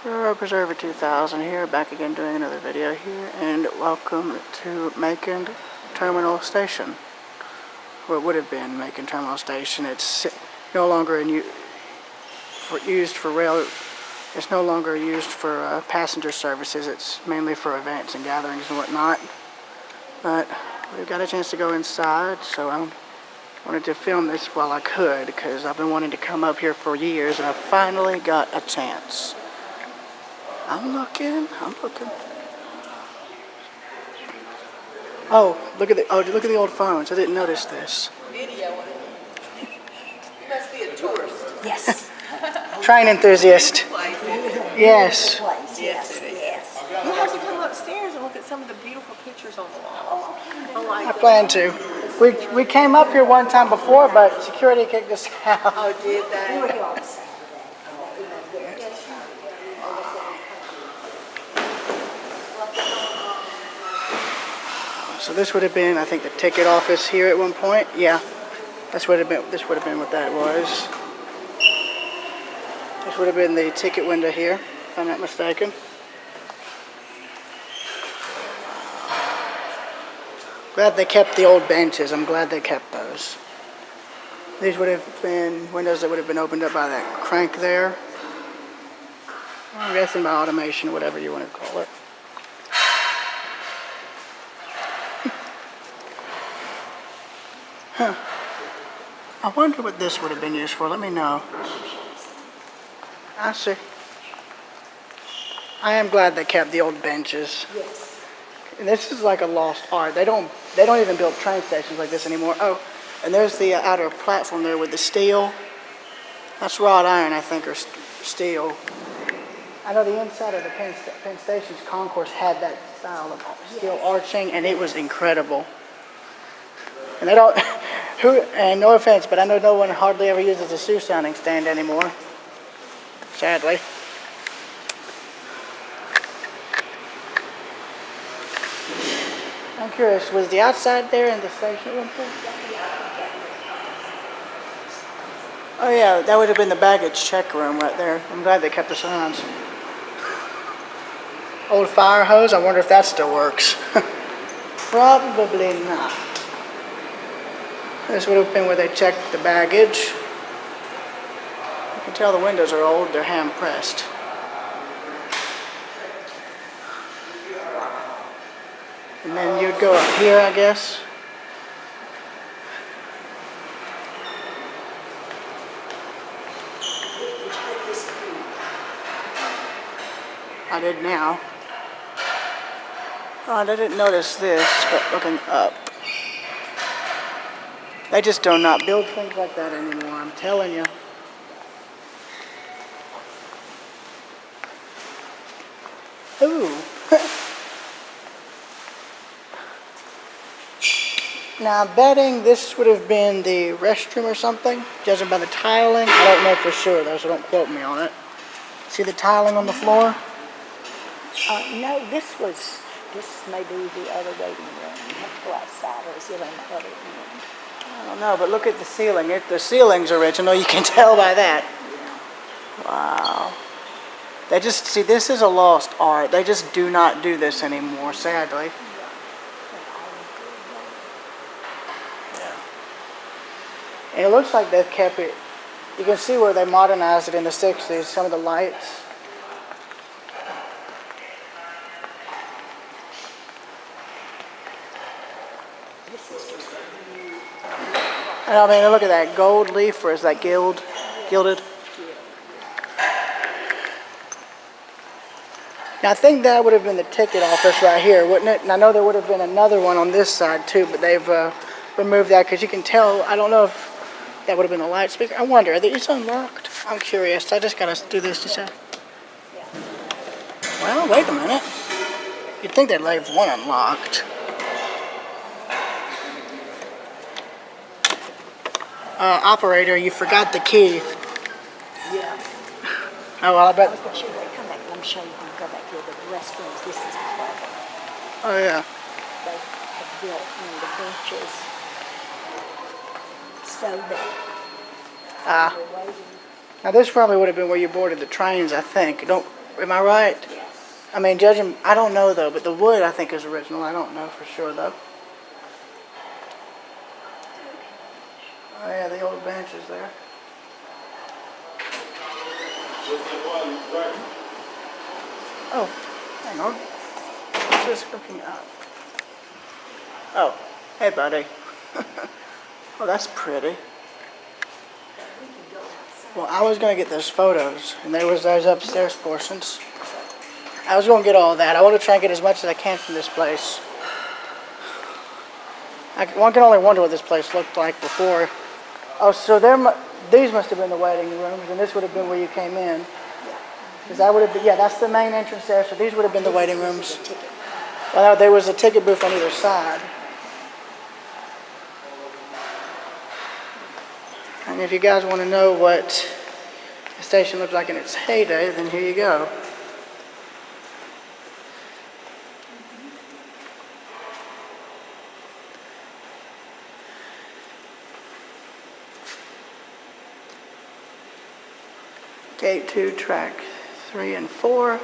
Preserver 2000 here, back again doing another video here, and welcome to Macon Terminal Station. What would have been Macon Terminal Station. It's no longer used for rail. It's no longer used for passenger services. It's mainly for events and gatherings and whatnot. But we've got a chance to go inside, so I wanted to film this while I could, because I've been wanting to come up here for years, and I finally got a chance. I'm looking. Oh, look at the old phones. I didn't notice this. Video. You must be a tourist. Yes. Train enthusiast. Yes. Yes. We'll have to come upstairs and look at some of the beautiful pictures on the wall. I plan to. We came up here one time before, but security kicked us out. Oh, did they? So this would have been, I think, the ticket office here at one point. Yeah, this would have been what that was. This would have been the ticket window here, if I'm not mistaken. Glad they kept the old benches. I'm glad they kept those. These would have been windows that would have been opened up by that crank there. I'm guessing by automation, whatever you want to call it. Huh. I wonder what this would have been used for. Let me know. I see. I am glad they kept the old benches. Yes. And this is like a lost art. They don't even build train stations like this anymore. Oh, and there's the outer platform there with the steel. That's wrought iron, I think, or steel. I know the inside of the Penn Station's concourse had that style of steel arching, and it was incredible. And they don't, and no offense, but I know no one hardly ever uses a shoe sounding stand anymore, sadly. I'm curious, was the outside there in the station at one point? Oh yeah, that would have been the baggage check room right there. I'm glad they kept the signs. Old fire hose, I wonder if that still works. Probably not. This would have been where they checked the baggage. You can tell the windows are old, they're hand pressed. And then you'd go up here, I guess. I did now. Oh, I didn't notice this, but looking up. They just do not build things like that anymore, I'm telling you. Ooh. Now I'm betting this would have been the restroom or something, judging by the tiling. I don't know for sure though, so don't quote me on it. See the tiling on the floor? No, this may be the other waiting room. You have to go outside, or is it on the other room? I don't know, but look at the ceiling. The ceiling's original, you can tell by that. Wow. They just, see, this is a lost art. They just do not do this anymore, sadly. And it looks like they've kept it. You can see where they modernized it in the 60s, some of the lights. And I mean, look at that gold leaf, or is that gilded? Now I think that would have been the ticket office right here, wouldn't it? And I know there would have been another one on this side too, but they've removed that because you can tell. I don't know if that would have been a light speaker. I wonder, are these unlocked? I'm curious. I just gotta do this to say. Well, wait a minute. You'd think they'd leave one unlocked. Operator, you forgot the key. Yeah. Oh, well, I bet. I was going to show you. Come back. Let me show you how to go back here. The restrooms. This is the problem. Oh, yeah. They have built in the benches so that Now this probably would have been where you boarded the trains, I think. Don't Am I right? Yes. I mean, judging, I don't know though, but the wood I think is original. I don't know for sure though. Oh yeah, the old bench is there. Oh, hang on. What's this hooking up? Oh, hey buddy. Oh, that's pretty. Well, I was gonna get those photos, and there was those upstairs portions. I was gonna get all that. I want to try and get as much as I can from this place. One can only wonder what this place looked like before. Oh, so these must have been the waiting rooms, and this would have been where you came in. Because that would have been, yeah, that's the main entrance there, so these would have been the waiting rooms. Well, there was a ticket booth on either side. And if you guys want to know what the station looked like in its heyday, then here you go. Gate 2, track 3 and 4,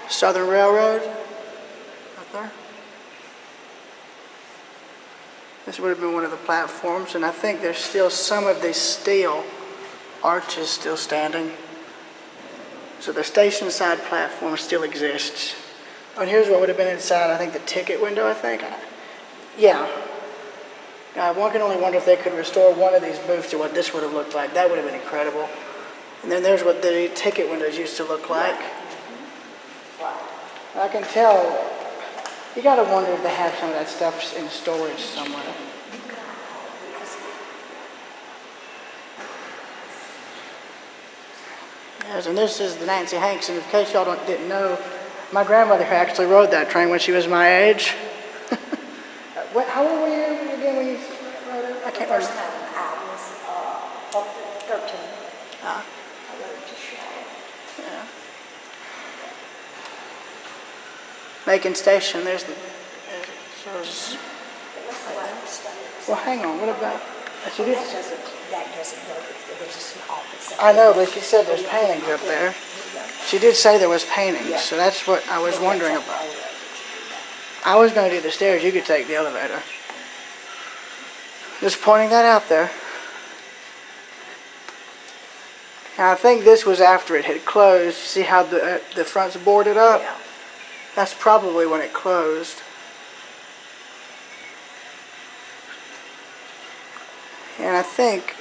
Southern Railroad, right there. This would have been one of the platforms, and I think there's still some of these steel arches still standing. So the station side platform still exists. Oh, and here's what would have been inside, I think the ticket window, I think. Yeah. One can only wonder if they could restore one of these booths to what this would have looked like. That would have been incredible. And then there's what the ticket windows used to look like. I can tell, you gotta wonder if they have some of that stuff in storage somewhere. Yes, and this is the Nancy Hanks, and in case y'all didn't know, my grandmother actually rode that train when she was my age. How old were you again when you rode it? I can't remember. First time I was 13. Ah. I rode to Charlotte. Yeah. Macon Station, there's the, shows. Well, hang on, what about, she did, That doesn't go, there's a small office. I know, but she said there's paintings up there. She did say there was paintings, so that's what I was wondering about. I was going to do the stairs, you could take the elevator. Just pointing that out there. And I think this was after it had closed. See how the front's boarded up? Yeah. That's probably when it closed. And I think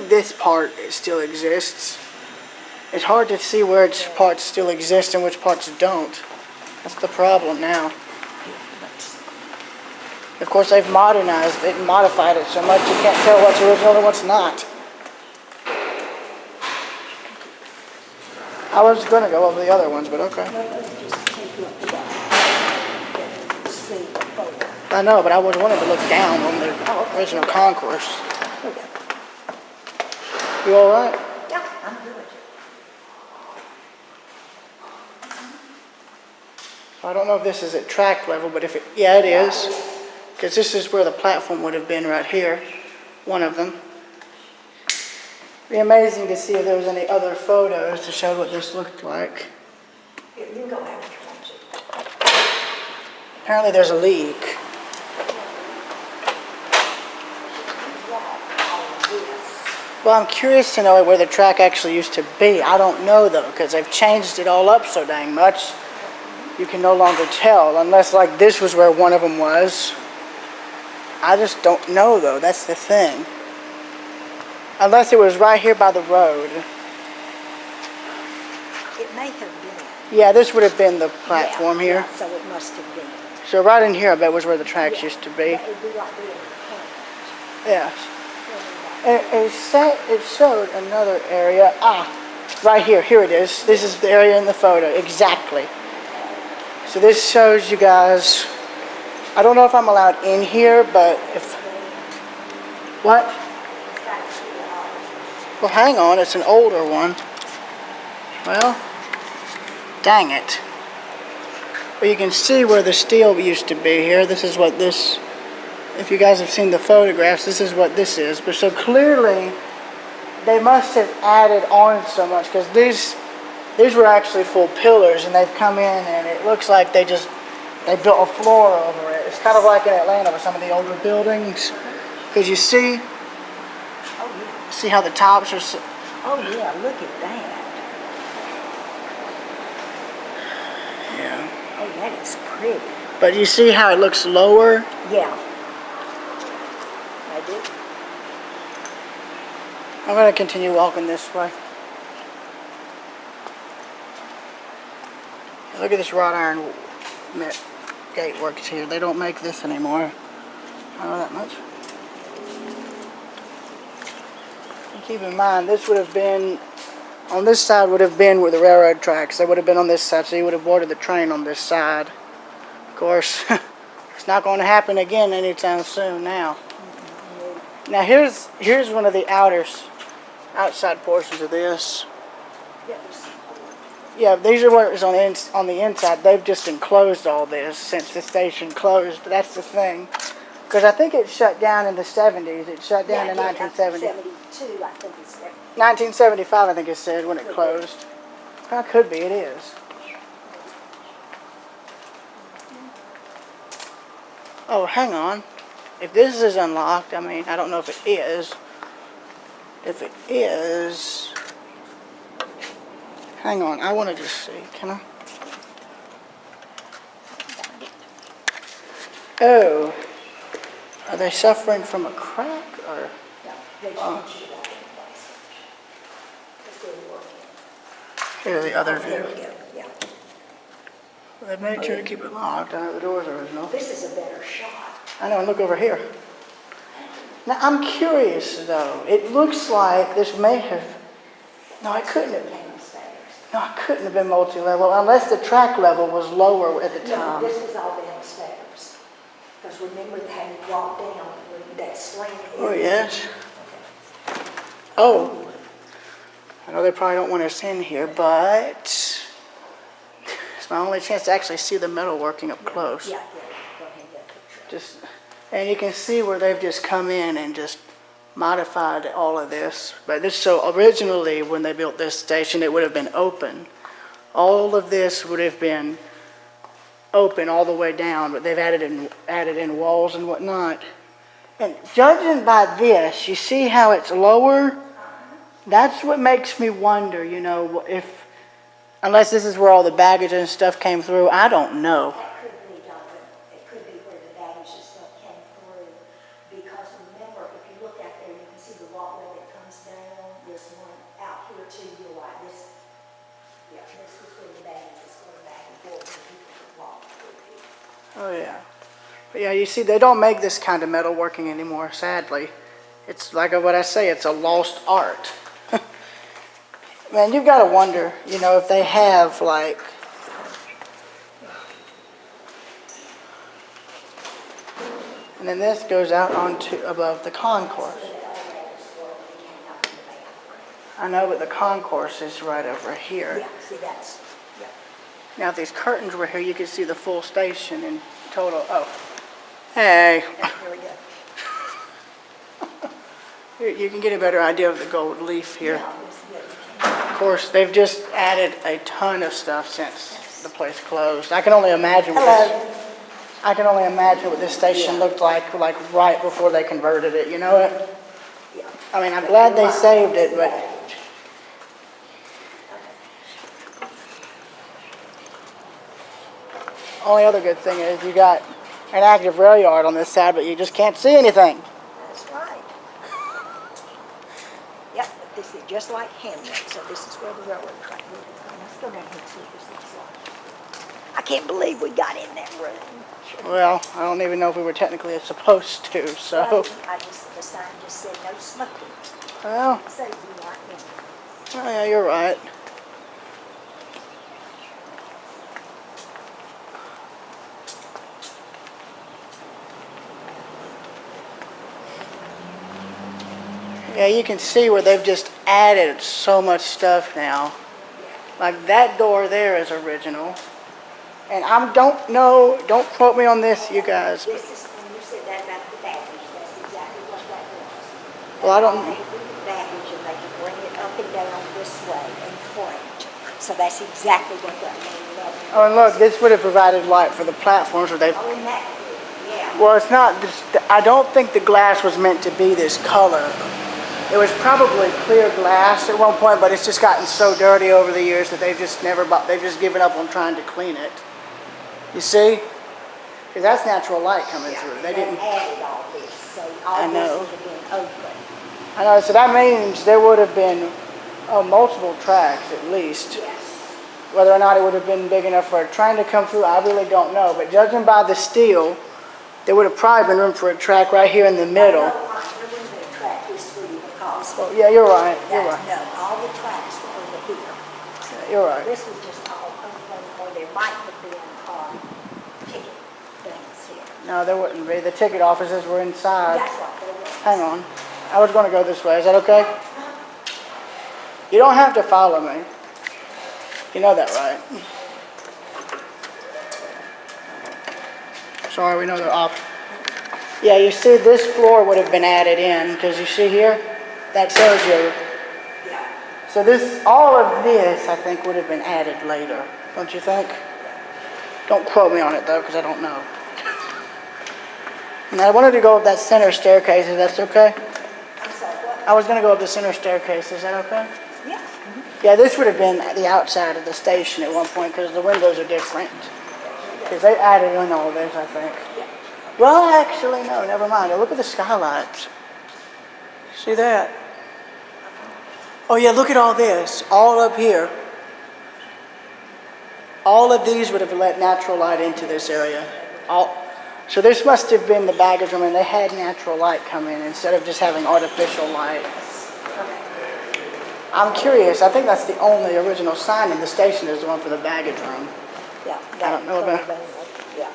this part still exists. It's hard to see which parts still exist and which parts don't. That's the problem now. Of course, they've modernized it and modified it so much you can't tell what's original and what's not. I was going to go over the other ones, but okay. I know, but I was wanting to look down on the original concourse. You all right? Yeah, I'm good. I don't know if this is at track level, but if it, yeah, it is. Because this is where the platform would have been right here. One of them. It'd be amazing to see if there was any other photos to show what this looked like. You can go out if you want to. Apparently there's a leak. Well, I'm curious to know where the track actually used to be. I don't know though, because they've changed it all up so dang much. You can no longer tell, unless like this was where one of them was. I just don't know though, that's the thing. Unless it was right here by the road. It may have been. Yeah, this would have been the platform here. Yeah, so it must have been. So right in here I bet was where the tracks used to be. It would be like being in the Yes. It showed another area. Right here. Here it is. This is the area in the photo. Exactly. So this shows you guys. I don't know if I'm allowed in here, but if. What? Well, hang on. It's an older one. Well, dang it. But you can see where the steel used to be here. This is what this. If you guys have seen the photographs, this is what this is. But so clearly, they must have added on so much because These were actually full pillars, and they've come in, and it looks like they built a floor over it. It's kind of like in Atlanta with some of the older buildings, because you see how the tops are. Oh yeah, look at that. Yeah. Oh, that is pretty. But you see how it looks lower? Yeah. I do. I'm going to continue walking this way. Look at this wrought iron gate works here. They don't make this anymore. I don't know that much. And keep in mind, this would have been, on this side would have been where the railroad tracks. They would have been on this side, so you would have boarded the train on this side. Of course, it's not going to happen again anytime soon now. Now here's one of the outside portions of this. Yeah, these are what is on the inside. They've just enclosed all this since the station closed. But that's the thing, because I think it shut down in the 70s. It shut down in 1970. 1972, I think it's right. 1975, I think it said when it closed. Well, it could be. It is. Oh, hang on. If this is unlocked, I mean, I don't know if it is. If it is, hang on, I want to just see, can I? Oh, are they suffering from a crack, or? Here's the other view. Yeah. They made sure to keep it locked. I know the doors are original. This is a better shot. I know, and look over here. Now, I'm curious, though. It looks like this may have... No, it couldn't have been. No, it couldn't have been multi-level unless the track level was lower at the time. No, this was all downstairs. Because remember they had to walk down with that slant. Oh, yes. Oh. I know they probably don't want us in here, but it's my only chance to actually see the metal working up close. Yeah. Go ahead and get a picture. And you can see where they've just come in and just modified all of this. But this, so originally when they built this station, it would have been open. All of this would have been open all the way down, but they've added in walls and whatnot. And judging by this, you see how it's lower? That's what makes me wonder, you know, if, unless this is where all the baggage and stuff came through, I don't know. That could be, Doctor. It could be where the baggage and stuff came through. Because remember, if you look out there, you can see the walkway that comes down. There's one out here too. You're right. This is where the baggage is going back and forth and people can walk through here. Oh, yeah. But yeah, you see, they don't make this kind of metal working anymore, sadly. It's like what I say, it's a lost art. Man, you've got to wonder, you know, if they have, like, and then this goes out onto above the concourse. I know, but the concourse is right over here. Yeah, see that's, yeah. Now, if these curtains were here, you could see the full station in total. Oh, hey. There we go. You can get a better idea of the gold leaf here. Yeah, Of course, they've just added a ton of stuff since the place closed. I can only imagine what this station looked like right before they converted it. You know it? Yeah. I mean, I'm glad they saved it, but only other good thing is you got an active rail yard on this side, but you just can't see anything. That's right. Yep, but this is just like Hamlet, so this is where the railroad track would have come. Let's go down here and see what this looks like. I can't believe we got in that room. Well, I don't even know if we were technically supposed to, so. Well, the sign just said no smoking. Well, So we weren't in. oh yeah, you're right. Yeah, you can see where they've just added so much stuff now. Like that door there is original. And don't quote me on this, you guys. This is, when you said that about the baggage, that's exactly what that was. Well, I don't. They bring the baggage and they can bring it up and down this way and front. So So that's exactly what that little Oh, and look, this would have provided light for the platforms where they. Oh, and that, yeah. Well, it's not. This, I don't think the glass was meant to be this color. It was probably clear glass at one point, but it's just gotten so dirty over the years that they've just never. They've just given up on trying to clean it. You see? Because that's natural light coming Yeah, through. They didn't. added all this, so I all know. this would have been open. I know. So that means there would have been multiple tracks at least. Yes. Whether or not it would have been big enough for a train to come through, I really don't know. But judging by the steel, there would have probably been room for a track right here in the middle. No, there wouldn't be a track here, sweetie, because Well, yeah, you're right. You're right. no, all the tracks were over here. You're right. This was just all open, or there might have been ticket things here. No, there wouldn't be. The ticket offices were inside. That's right, there was. Hang on. I was going to go this way. Is that okay? You don't have to follow me. You know that, right? Sorry, we know they're off. Yeah, you see this floor would have been added in because you see here, that tells you. Yeah. So this, all of this, I think, would have been added later. Don't you think? Don't quote me on it though, because I don't know. And I wanted to go up that center staircase. Is that okay? I'm sorry, what? I was going to go up the center staircase. Is that okay? Yeah. Yeah, this would have been the outside of the station at one point because the windows are different. Because they added in all this, I think. Well, actually, no, never mind. Look at the skylights. See that? Oh, yeah, look at all this. All up here. All of these would have let natural light into this area. So this must have been the baggage room, and they had natural light come in instead of just having artificial light. I'm curious. I think that's the only original sign in the station is the one for the baggage room. Yeah. I don't know about. Yeah.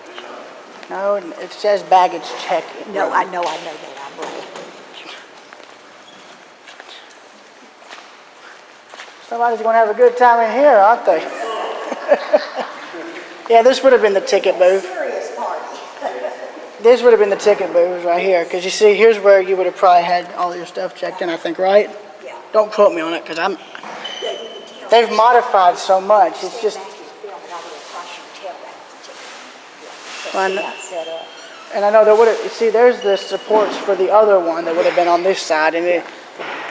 No, it says baggage check. No, I know that, I believe. Somebody's going to have a good time in here, aren't they? Yeah, this would have been the ticket booth. Serious party. This would have been the ticket booth right here, because you see, here's where you would have probably had all your stuff checked in, I think, right? Yeah. Don't quote me on it, because Yeah, you can tell. they've modified so much. It's just, Back to the film, and I would have crossed your tail back to the ticket. Well, I Yeah. know- Got set up. and I know there would have, you see, there's the supports for the other one that would have been on this side, and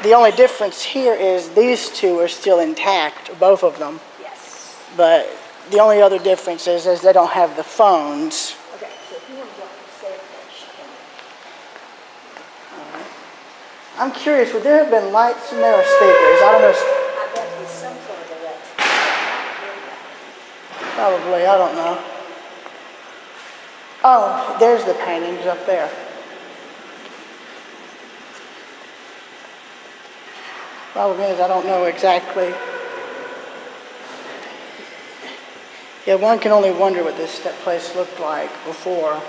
the only difference here is these two are still intact, both of them, Yes. but the only other difference is they don't have the phones. Okay, so if you want to go up the staircase, you can. I'm curious, would there have been lights in there or speakers? I don't know. I bet there's some sort of electric. Probably, I don't know. Oh, there's the paintings up there. Problem is, I don't know exactly. Yeah, one can only wonder what this place looked like before.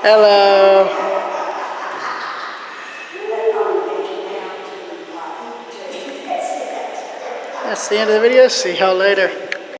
Hello. That's the end of the video. See y'all later.